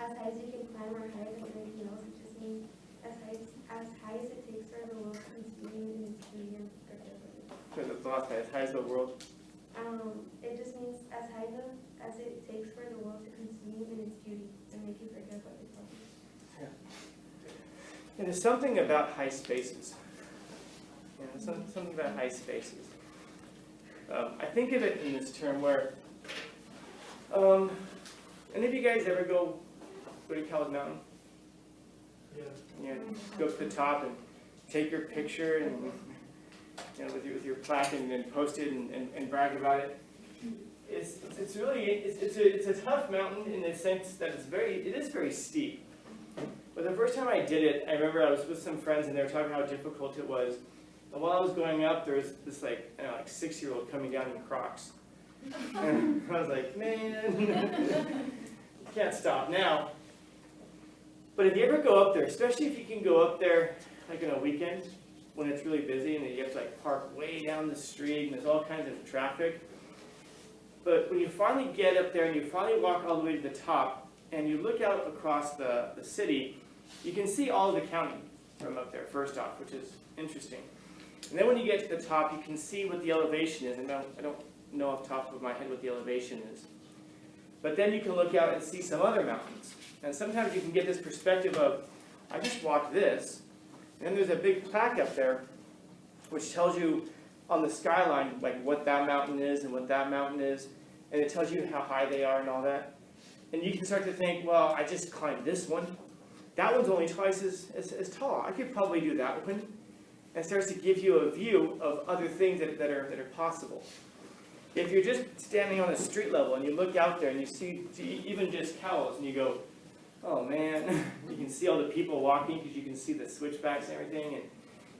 as high as you can climb or higher than anything else. It just means as high as it takes for the world to consume in its beauty and fertility. So the last time, as high as the world. It just means as it takes for the world to consume in its beauty and make you forget about yourself. Yeah. And there's something about high spaces. You know, something about high spaces. I think of it in this term where, any of you guys ever go to Cowles Mountain? Yeah. You know, go up to the top and take your picture and, you know, with your plaque and then post it and brag about it. It's a tough mountain in the sense that it is very steep. But the first time I did it, I remember I was with some friends and they were talking about how difficult it was. And while I was going up, there was this like 6-year-old coming down in Crocs. And I was like, man, can't stop now. But if you ever go up there, especially if you can go up there like on a weekend when it's really busy and you have to like park way down the street and there's all kinds of traffic. But when you finally get up there and you finally walk all the way to the top and you look out across the city, you can see all of the county from up there, first off, which is interesting. And then when you get to the top, you can see what the elevation is. And I don't know off the top of my head what the elevation is. But then you can look out and see some other mountains. And sometimes you can get this perspective of, I just walked this, and then there's a big plaque up there which tells you on the skyline like what that mountain is and what that mountain is, and it tells you how high they are and all that. And you can start to think, well, I just climbed this one. That one's only twice as tall. I could probably do that one. And it starts to give you a view of other things that are possible. If you're just standing on a street level and you look out there and you see even just Cowles and you go, oh man, you can see all the people walking because you can see the switchbacks and everything, and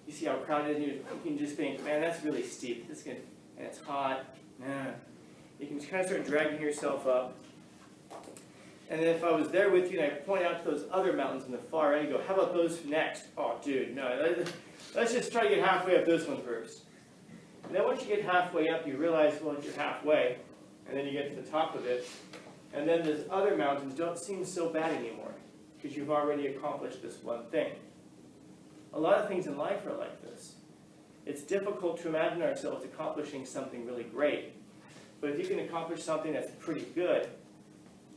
you see how crowded it is, and you can just think, man, that's really steep, and it's hot. Man. You can kind of start dragging yourself up. And then if I was there with you and I point out to those other mountains in the far end, you go, how about those next? Oh, dude, no, let's just try to get halfway up this one first. And then once you get halfway up, you realize, well, you're halfway, and then you get to the top of it. And then those other mountains don't seem so bad anymore, because you've already accomplished this one thing. A lot of things in life are like this. It's difficult to imagine ourselves accomplishing something really great. But if you can accomplish something that's pretty good,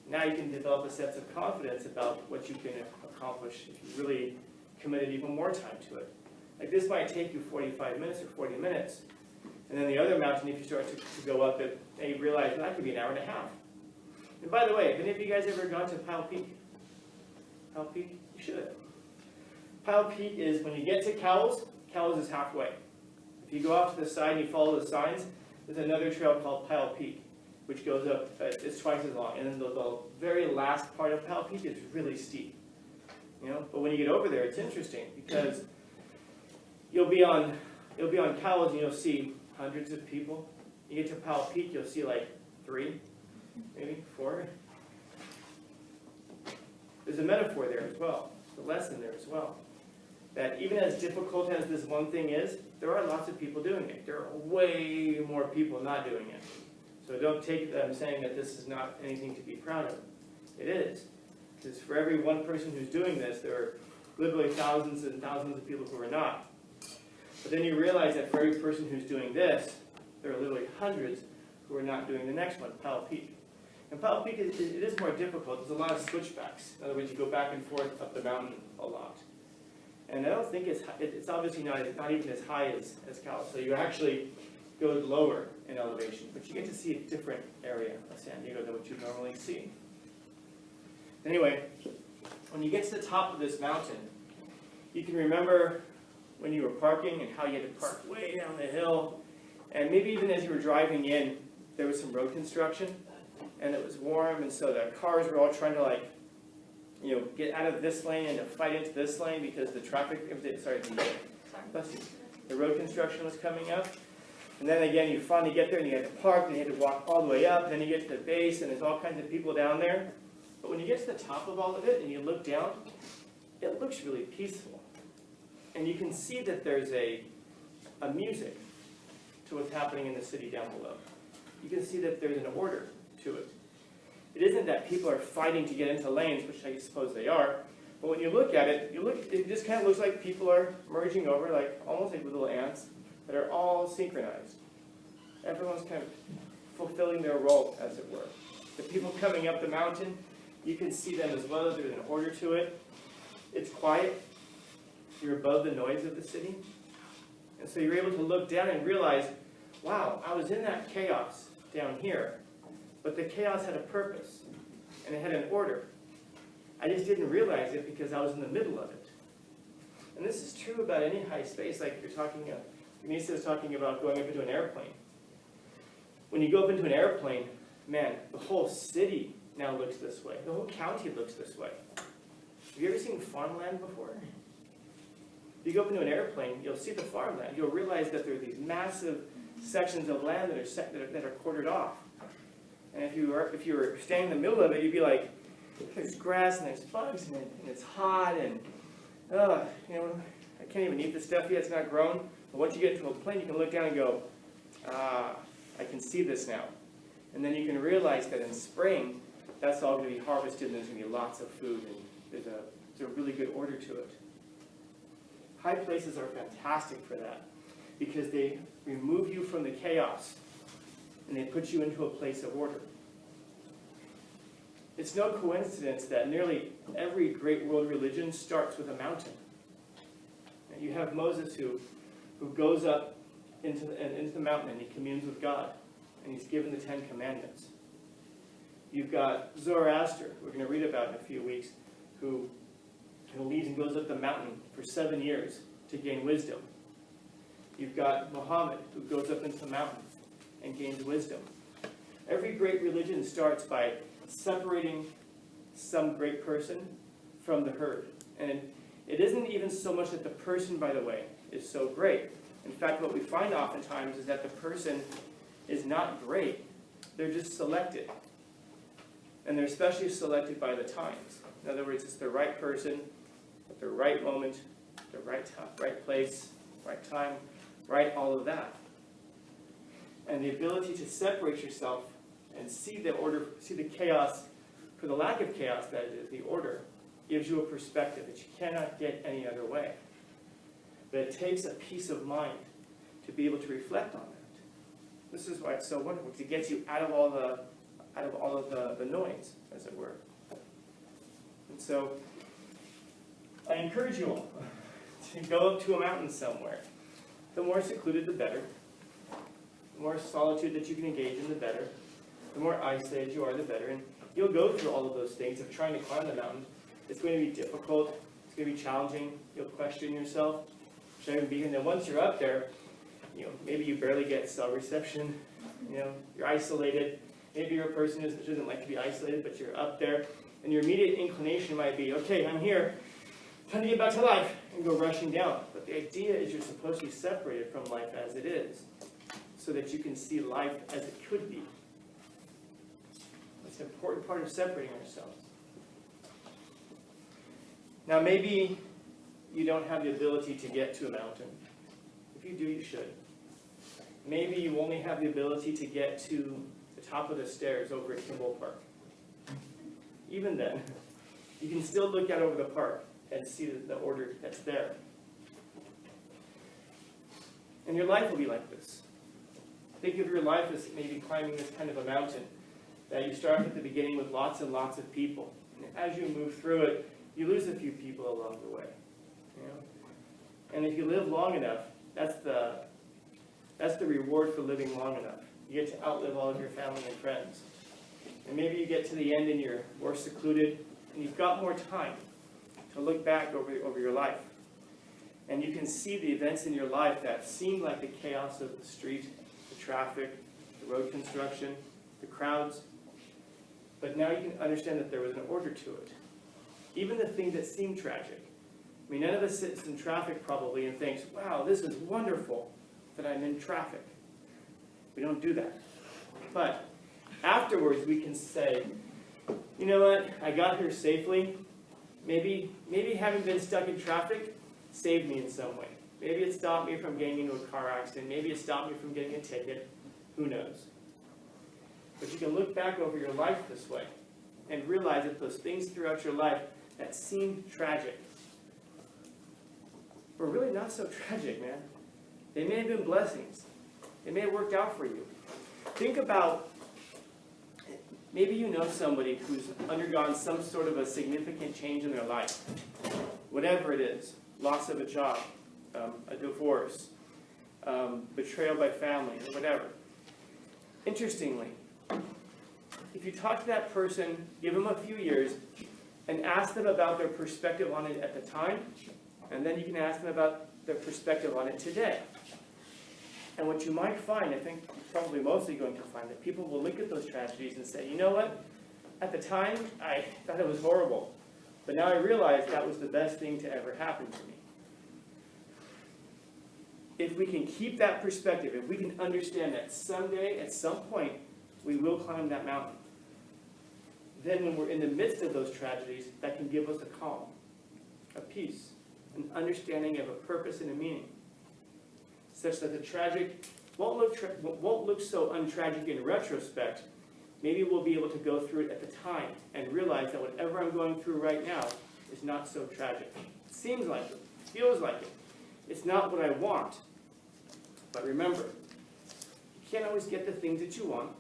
now you can develop a sense of confidence about what you can accomplish if you really committed even more time to it. Like this might take you 45 minutes or 40 minutes. And then the other mountain, if you start to go up it, and you realize well, that could be an hour and a half. And by the way, have any of you guys ever gone to Pile Peak? Pile Peak? You should. Pile Peak is when you get to Cowles, Cowles is halfway. If you go off to the side and you follow the signs, there's another trail called Pile Peak, which goes up, it's twice as long. And then the very last part of Pile Peak is really steep. You know, but when you get over there, it's interesting because you'll be on Cowles and you'll see hundreds of people. You get to Pile Peak, you'll see like 3, maybe 4. There's a metaphor there as well, a lesson there as well. That even as difficult as this one thing is, there are lots of people doing it. There are way more people not doing it. So don't take it that I'm saying that this is not anything to be proud of. It is. Because for every one person who's doing this, there are literally thousands and thousands of people who are not. But then you realize that for every person who's doing this, there are literally hundreds who are not doing the next one, Pile Peak. And Pile Peak, it is more difficult. There's a lot of switchbacks. In other words, you go back and forth up the mountain a lot. And I don't think it's obviously not even as high as Cowles. So you actually go lower in elevation. But you get to see a different area of San Diego than what you normally see. Anyway, when you get to the top of this mountain, you can remember when you were parking and how you had to park way down the hill. And maybe even as you were driving in, there was some road construction. And it was warm, and so the cars were all trying to get out of this lane and to fight into this lane because the the road construction was coming up. And then again, you finally get there and you had to park and you had to walk all the way up. And then you get to the base and there's all kinds of people down there. But when you get to the top of all of it and you look down, it looks really peaceful. And you can see that there's a music to what's happening in the city down below. You can see that there's an order to it. It isn't that people are fighting to get into lanes, which I suppose they are, but when you look at it, it just kind of looks like people are merging over, like almost like little ants that are all synchronized. Everyone's kind of fulfilling their role, as it were. The people coming up the mountain, you can see them as well. There's an order to it. It's quiet. You're above the noise of the city. And so you're able to look down and realize, wow, I was in that chaos down here, but the chaos had a purpose, and it had an order. I just didn't realize it because I was in the middle of it. And this is true about any high space, like you're talking, Denise was talking about going up into an airplane. When you go up into an airplane, man, the whole city now looks this way. The whole county looks this way. Have you ever seen farmland before? If you go up into an airplane, you'll see the farmland. You'll realize that there are these massive sections of land that are quartered off. And if you were standing in the middle of it, you'd be like, there's grass and there's bugs and it's hot and, I can't even eat this stuff yet, it's not grown. But once you get into a plane, you can look down and go, I can see this now. And then you can realize that in spring, that's all going to be harvested and there's going to be lots of food and there's a really good order to it. High places are fantastic for that because they remove you from the chaos and they put you into a place of order. It's no coincidence that nearly every great world religion starts with a mountain. And you have Moses who goes up into the mountain and he communes with God. And he's given the 10 Commandments. You've got Zoroaster, who we're going to read about in a few weeks, who leads and goes up the mountain for 7 years to gain wisdom. You've got Muhammad, who goes up into the mountain and gains wisdom. Every great religion starts by separating some great person from the herd. And it isn't even so much that the person, by the way, is so great. In fact, what we find oftentimes is that the person is not great. They're just selected. And they're especially selected by the times. In other words, it's the right person at the right moment, the right place, right time, right all of that. And the ability to separate yourself and see the order, see the chaos, for the lack of chaos, that is, the order, gives you a perspective that you cannot get any other way. But it takes a peace of mind to be able to reflect on that. This is why it's so wonderful, because it gets you out of all of the noise, as it were. And so, I encourage you all to go up to a mountain somewhere. The more secluded, the better. The more solitude that you can engage in, the better. The more isolated you are, the better. And you'll go through all of those things of trying to climb the mountain. It's going to be difficult. It's going to be challenging. You'll question yourself. Should I even be here? And then once you're up there, maybe you barely get cell reception. You're isolated. Maybe you're a person who doesn't like to be isolated, but you're up there. And your immediate inclination might be, okay, I'm here. Time to get back to life and go rushing down. But the idea is you're supposed to be separated from life as it is so that you can see life as it could be. It's an important part of separating ourselves. Now, maybe you don't have the ability to get to a mountain. If you do, you should. Maybe you only have the ability to get to the top of the stairs over at Kimball Park. Even then, you can still look out over the park and see the order that's there. And your life will be like this. Think of your life as maybe climbing this kind of a mountain, that you start at the beginning with lots and lots of people. And as you move through it, you lose a few people along the way. And if you live long enough, that's the reward for living long enough. You get to outlive all of your family and friends. And maybe you get to the end and you're more secluded, and you've got more time to look back over your life. And you can see the events in your life that seemed like the chaos of the street, the traffic, the road construction, the crowds. But now you can understand that there was an order to it. Even the things that seemed tragic. I mean, none of us sits in traffic probably and thinks, wow, this is wonderful that I'm in traffic. We don't do that. But afterwards we can say, you know what, I got here safely. Maybe having been stuck in traffic saved me in some way. Maybe it stopped me from getting into a car accident. Maybe it stopped me from getting a ticket. Who knows? But you can look back over your life this way and realize that those things throughout your life that seemed tragic were really not so tragic, man. They may have been blessings. They may have worked out for you. Think about, maybe you know somebody who's undergone some sort of a significant change in their life. Whatever it is, loss of a job, a divorce, betrayal by family, or whatever. Interestingly, if you talk to that person, give them a few years, and ask them about their perspective on it at the time, and then you can ask them about their perspective on it today. And what you might find, I think probably mostly going to find, that people will look at those tragedies and say, you know what, at the time I thought it was horrible, but now I realize that was the best thing to ever happen to me. If we can keep that perspective, if we can understand that someday, at some point, we will climb that mountain, then when we're in the midst of those tragedies, that can give us a calm, a peace, an understanding of a purpose and a meaning, such that the tragic won't look so untragic in retrospect. Maybe we'll be able to go through it at the time and realize that whatever I'm going through right now is not so tragic. It seems like it, feels like it. It's not what I want. But remember, you can't always get the things that you want,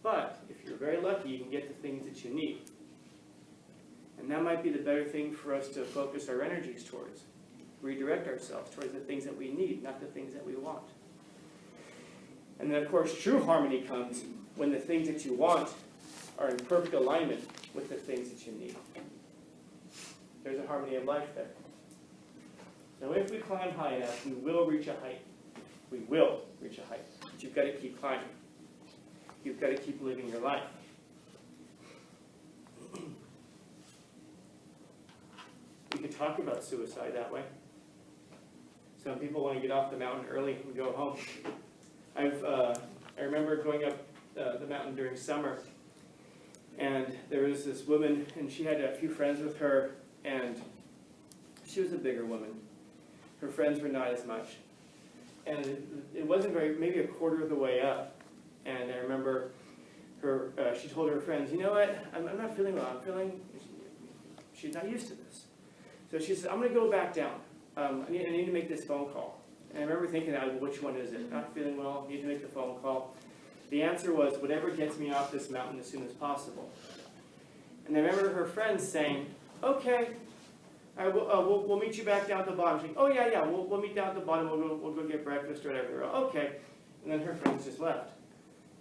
but if you're very lucky, you can get the things that you need. And that might be the better thing for us to focus our energies towards. Redirect ourselves towards the things that we need, not the things that we want. And then, of course, true harmony comes when the things that you want are in perfect alignment with the things that you need. There's a harmony of life there. So if we climb high enough, we will reach a height. We will reach a height. But you've got to keep climbing. You've got to keep living your life. We could talk about suicide that way. Some people want to get off the mountain early and go home. I remember going up the mountain during summer, and there was this woman, and she had a few friends with her, and she was a bigger woman. Her friends were not as much. And it wasn't maybe a quarter of the way up. And I remember she told her friends, you know what, I'm not feeling well. She's not used to this. So she said, I'm going to go back down. I need to make this phone call. And I remember thinking, which one is it? Not feeling well, need to make the phone call. The answer was, whatever gets me off this mountain as soon as possible. And I remember her friends saying, okay, we'll meet you back down at the bottom. She's like, oh yeah, we'll meet down at the bottom, we'll go get breakfast or whatever. Okay. And then her friends just left.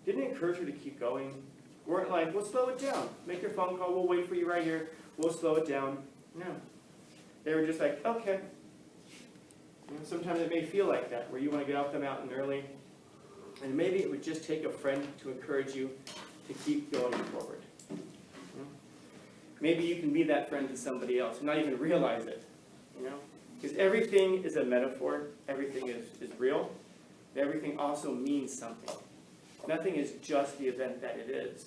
Didn't encourage her to keep going. Weren't like, we'll slow it down. Make your phone call, we'll wait for you right here. We'll slow it down. No. They were just like, okay. Sometimes it may feel like that, where you want to get off the mountain early. And maybe it would just take a friend to encourage you to keep going forward. Maybe you can be that friend to somebody else and not even realize it. Because everything is a metaphor. Everything is real. Everything also means something. Nothing is just the event that it is.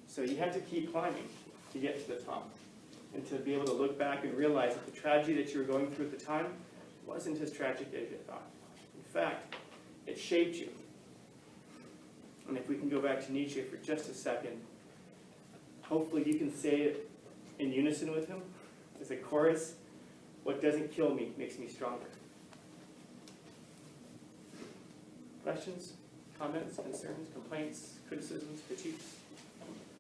So you have to keep climbing to get to the top. And to be able to look back and realize that the tragedy that you were going through at the time wasn't as tragic as you thought. In fact, it shaped you. And if we can go back to Nietzsche for just a second, hopefully you can say it in unison with him as a chorus. What doesn't kill me makes me stronger. Questions, comments, concerns, complaints, criticisms, critiques?